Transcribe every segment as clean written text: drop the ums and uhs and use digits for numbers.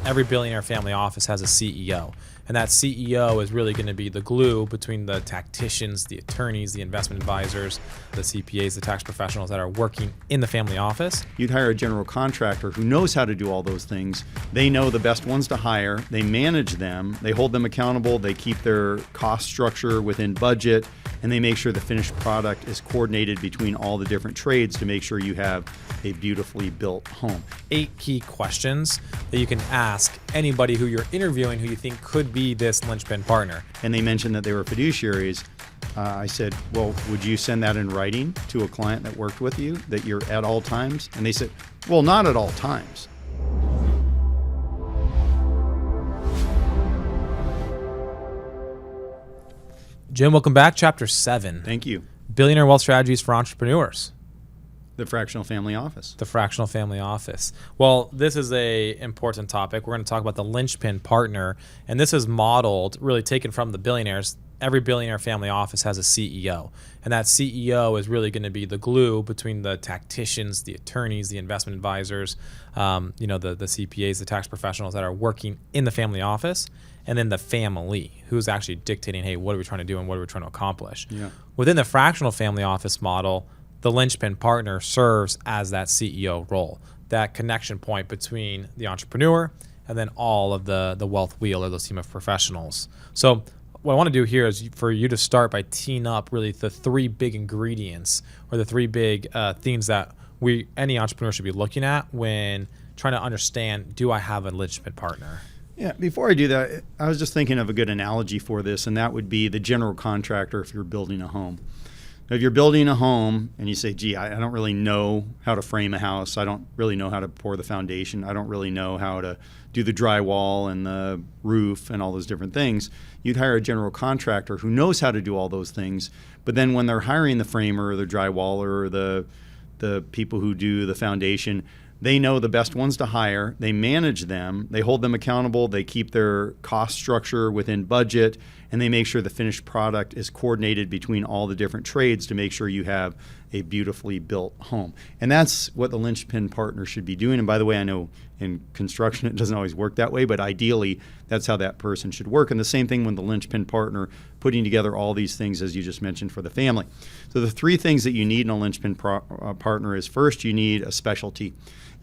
every billionaire family office has a CEO. And that CEO is really going to be the glue between the tacticians, the attorneys, the investment advisors, the CPAs, the tax professionals that are working in the family office. You'd hire a general contractor who knows how to do all those things. They know the best ones to hire. They manage them. They hold them accountable. They keep their cost structure within budget. And they make sure the finished product is coordinated between all the different trades to make sure you have a beautifully built home. 8 key questions that you can ask anybody who you're interviewing who you think could be this linchpin partner. And they mentioned that they were fiduciaries. I said, well, would you send that in writing to a client that worked with you, that you're at all times? And they said, well, not at all times. Jim, welcome back. Chapter 7. Thank you. Billionaire Wealth Strategies for Entrepreneurs. The Fractional Family Office. The Fractional Family Office. Well, this is a important topic. We're going to talk about the Linchpin Partner, and this is modeled, really taken from the billionaires. Every billionaire family office has a CEO, and that CEO is really going to be the glue between the tacticians, the attorneys, the investment advisors, the CPAs, the tax professionals that are working in the family office, and then the family, who's actually dictating, hey, what are we trying to do and what are we trying to accomplish? Yeah. Within the fractional family office model, the linchpin partner serves as that CEO role, that connection point between the entrepreneur and then all of the wealth wheel or those team of professionals. So what I want to do here is for you to start by teeing up really the 3 big ingredients or the 3 big themes that any entrepreneur should be looking at when trying to understand, do I have a linchpin partner? Yeah, before I do that, I was just thinking of a good analogy for this, and that would be the general contractor if you're building a home. Now, if you're building a home and you say, gee, I don't really know how to frame a house. I don't really know how to pour the foundation. I don't really know how to do the drywall and the roof and all those different things. You'd hire a general contractor who knows how to do all those things. But then when they're hiring the framer or the drywaller or the people who do the foundation, they know the best ones to hire. They manage them. They hold them accountable. They keep their cost structure within budget, and they make sure the finished product is coordinated between all the different trades to make sure you have a beautifully built home. And that's what the linchpin partner should be doing. And by the way, I know in construction it doesn't always work that way, but ideally that's how that person should work. And the same thing with the linchpin partner, putting together all these things as you just mentioned for the family. So the 3 things that you need in a linchpin partner is, first, you need a specialty.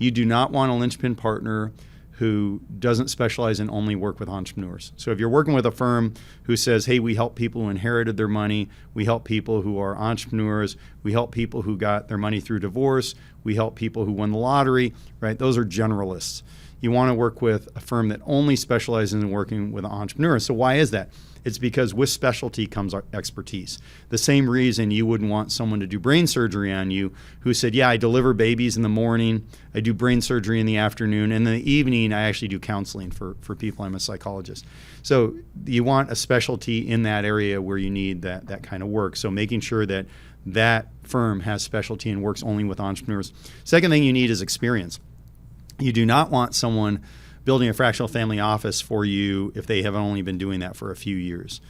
You do not want a linchpin partner who doesn't specialize and only work with entrepreneurs. So if you're working with a firm who says, hey, we help people who inherited their money, we help people who are entrepreneurs, we help people who got their money through divorce, we help people who won the lottery, right? Those are generalists. You want to work with a firm that only specializes in working with entrepreneurs. So why is that? It's because with specialty comes our expertise. The same reason you wouldn't want someone to do brain surgery on you who said, yeah, I deliver babies in the morning, I do brain surgery in the afternoon, and in the evening I actually do counseling for people. I'm a psychologist. So you want a specialty in that area where you need that kind of work. So making sure that that firm has specialty and works only with entrepreneurs. Second thing you need is experience. You do not want someone building a fractional family office for you if they have only been doing that for a few years.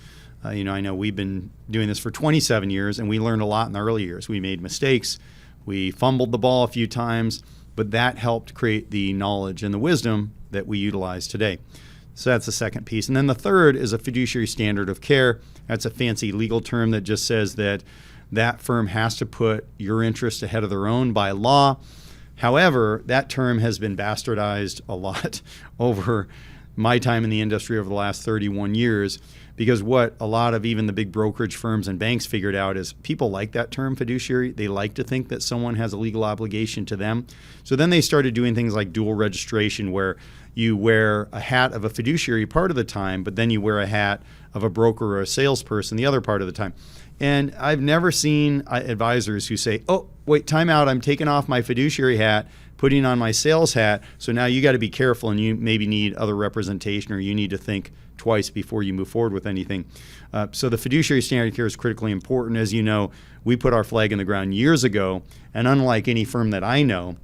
I know we've been doing this for 27 years, and we learned a lot in the early years. We made mistakes. We fumbled the ball a few times, but that helped create the knowledge and the wisdom that we utilize today. So that's the second piece. And then the third is a fiduciary standard of care. That's a fancy legal term that just says that that firm has to put your interest ahead of their own by law. However, that term has been bastardized a lot over my time in the industry over the last 31 years, because what a lot of even the big brokerage firms and banks figured out is people like that term fiduciary. They like to think that someone has a legal obligation to them. So then they started doing things like dual registration, where you wear a hat of a fiduciary part of the time, but then you wear a hat of a broker or a salesperson the other part of the time. And I've never seen advisors who say, oh, wait, time out, I'm taking off my fiduciary hat, putting on my sales hat, so now you got to be careful and you maybe need other representation, or you need to think twice before you move forward with anything. So the fiduciary standard of care is critically important. As you know, we put our flag in the ground years ago, and unlike any firm that I know,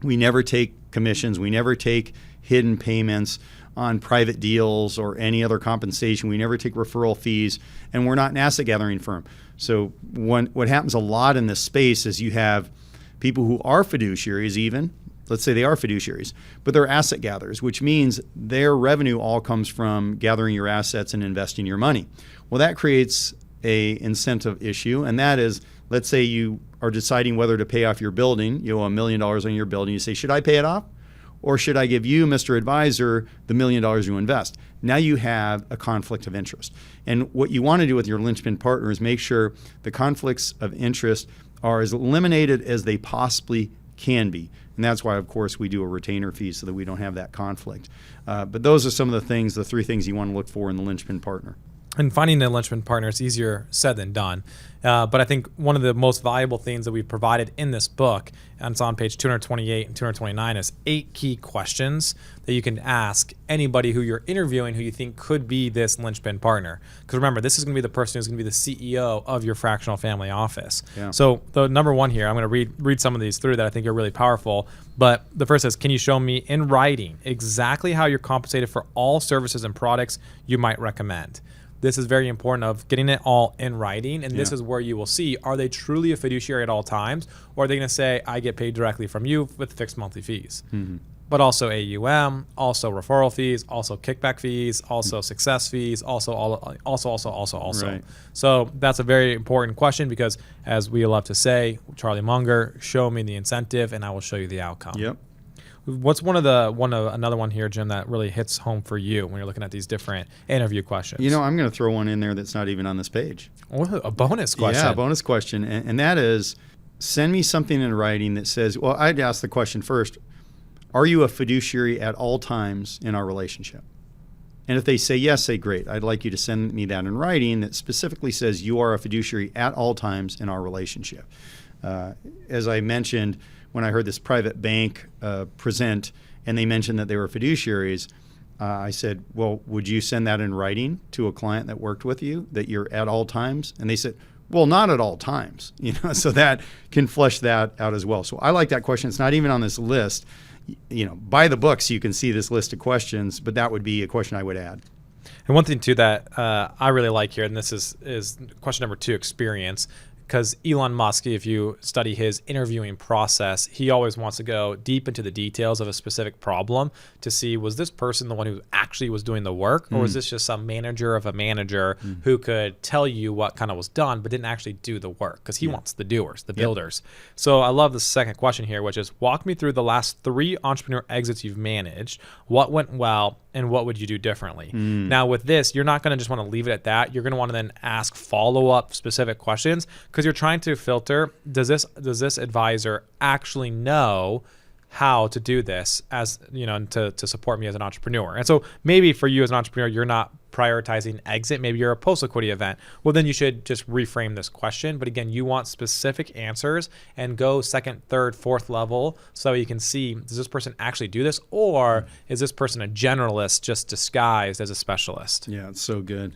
we never take commissions, we never take hidden payments on private deals or any other compensation. We never take referral fees, and we're not an asset gathering firm. So what happens a lot in this space is you have people who are fiduciaries even, let's say they are fiduciaries, but they're asset gatherers, which means their revenue all comes from gathering your assets and investing your money. Well, that creates a incentive issue, and that is, let's say you are deciding whether to pay off your building. You owe $1 million on your building. You say, should I pay it off? Or should I give you, Mr. Advisor, the $1 million you invest? Now you have a conflict of interest. And what you want to do with your linchpin partner is make sure the conflicts of interest are as eliminated as they possibly can be. And that's why, of course, we do a retainer fee so that we don't have that conflict. But those are some of the 3 things you want to look for in the linchpin partner. And finding a linchpin partner is easier said than done. But I think one of the most valuable things that we've provided in this book, and it's on page 228 and 229, is 8 key questions that you can ask anybody who you're interviewing who you think could be this linchpin partner. Because remember, this is going to be the person who's going to be the CEO of your fractional family office. Yeah. So the number one here, I'm going to read some of these through that I think are really powerful. But the first is, can you show me in writing exactly how you're compensated for all services and products you might recommend? This is very important of getting it all in writing. And this is where you will see, are they truly a fiduciary at all times? Or are they going to say, I get paid directly from you with fixed monthly fees? Mm-hmm. But also AUM, also referral fees, also kickback fees, also success fees, also. Right. So that's a very important question because, as we love to say, Charlie Munger, show me the incentive and I will show you the outcome. Yep. What's another one here, Jim, that really hits home for you when you're looking at these different interview questions? You know, I'm going to throw one in there that's not even on this page. A bonus question. Yeah, a bonus question. And that is, send me something in writing that says, well, I'd ask the question first, are you a fiduciary at all times in our relationship? And if they say yes, say great. I'd like you to send me that in writing that specifically says you are a fiduciary at all times in our relationship. As I mentioned, when I heard this private bank present and they mentioned that they were fiduciaries, I said, well, would you send that in writing to a client that worked with you that you're at all times? And they said, well, not at all times. So that can flesh that out as well. So I like that question. It's not even on this list. Buy the book so you can see this list of questions, but that would be a question I would add. And one thing too that I really like here, and this is question number 2, experience. Because Elon Musk, if you study his interviewing process, he always wants to go deep into the details of a specific problem to see, was this person the one who actually was doing the work, or was this just some manager of a manager who could tell you what kind of was done but didn't actually do the work? Because he wants the doers, the builders. So I love the second question here, which is, walk me through the last 3 entrepreneur exits you've managed. What went well, and what would you do differently? Now with this, you're not going to just want to leave it at that. You're going to want to then ask follow-up specific questions because you're trying to filter, does this advisor actually know how to do this as, to support me as an entrepreneur? And so maybe for you as an entrepreneur, you're not prioritizing exit. Maybe you're a post-liquidity event. Well, then you should just reframe this question. But again, you want specific answers and go 2nd, 3rd, 4th level so you can see, does this person actually do this? Or is this person a generalist just disguised as a specialist? Yeah, it's so good.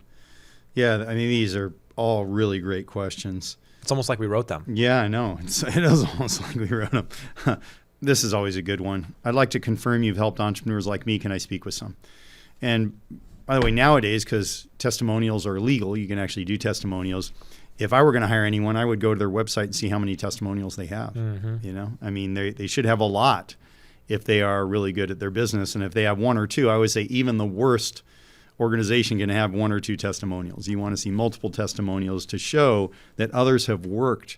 Yeah, I mean, these are all really great questions. It's almost like we wrote them. Yeah, I know. It is almost like we wrote them. This is always a good one. I'd like to confirm you've helped entrepreneurs like me. Can I speak with some? And by the way, nowadays, because testimonials are illegal, you can actually do testimonials. If I were going to hire anyone, I would go to their website and see how many testimonials they have. I mean, they should have a lot if they are really good at their business. And if they have 1 or 2, I would say even the worst organization can have 1 or 2 testimonials. You want to see multiple testimonials to show that others have worked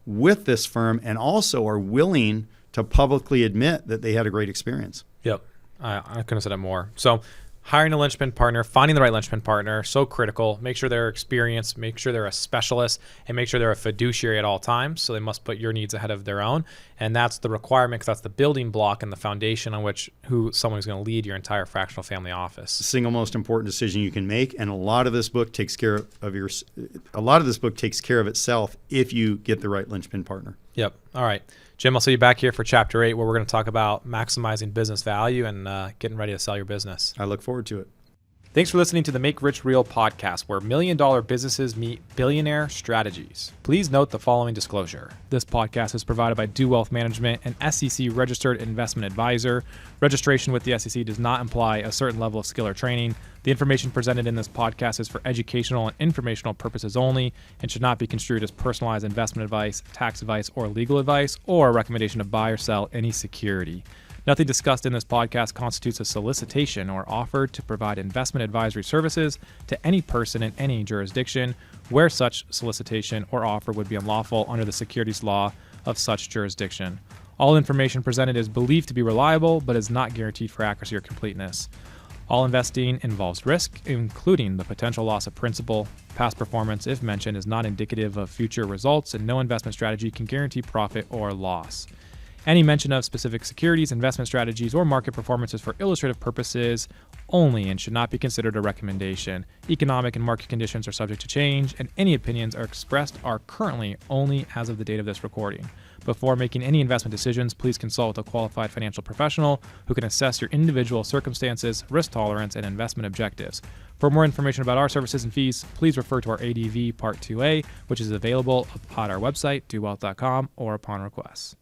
with this firm and also are willing to publicly admit that they had a great experience. Yep. I couldn't have said it more. So hiring a linchpin partner, finding the right linchpin partner, so critical. Make sure they're experienced, make sure they're a specialist, and make sure they're a fiduciary at all times. So they must put your needs ahead of their own. And that's the requirement because that's the building block and the foundation on which someone who's going to lead your entire fractional family office. The single most important decision you can make, and a lot of this book takes care of itself if you get the right linchpin partner. Yep. All right. Jim, I'll see you back here for Chapter 8, where we're going to talk about maximizing business value and getting ready to sell your business. I look forward to it. Thanks for listening to the Make Rich Real podcast, where million-dollar businesses meet billionaire strategies. Please note the following disclosure. This podcast is provided by Dew Wealth Management, an SEC-registered investment advisor. Registration with the SEC does not imply a certain level of skill or training. The information presented in this podcast is for educational and informational purposes only and should not be construed as personalized investment advice, tax advice, or legal advice, or a recommendation to buy or sell any security. Nothing discussed in this podcast constitutes a solicitation or offer to provide investment advisory services to any person in any jurisdiction where such solicitation or offer would be unlawful under the securities law of such jurisdiction. All information presented is believed to be reliable, but is not guaranteed for accuracy or completeness. All investing involves risk, including the potential loss of principal. Past performance, if mentioned, is not indicative of future results, and no investment strategy can guarantee profit or loss. Any mention of specific securities, investment strategies, or market performance is for illustrative purposes only and should not be considered a recommendation. Economic and market conditions are subject to change, and any opinions expressed are currently only as of the date of this recording. Before making any investment decisions, please consult with a qualified financial professional who can assess your individual circumstances, risk tolerance, and investment objectives. For more information about our services and fees, please refer to our ADV Part 2A, which is available at our website, dewwealth.com, or upon request.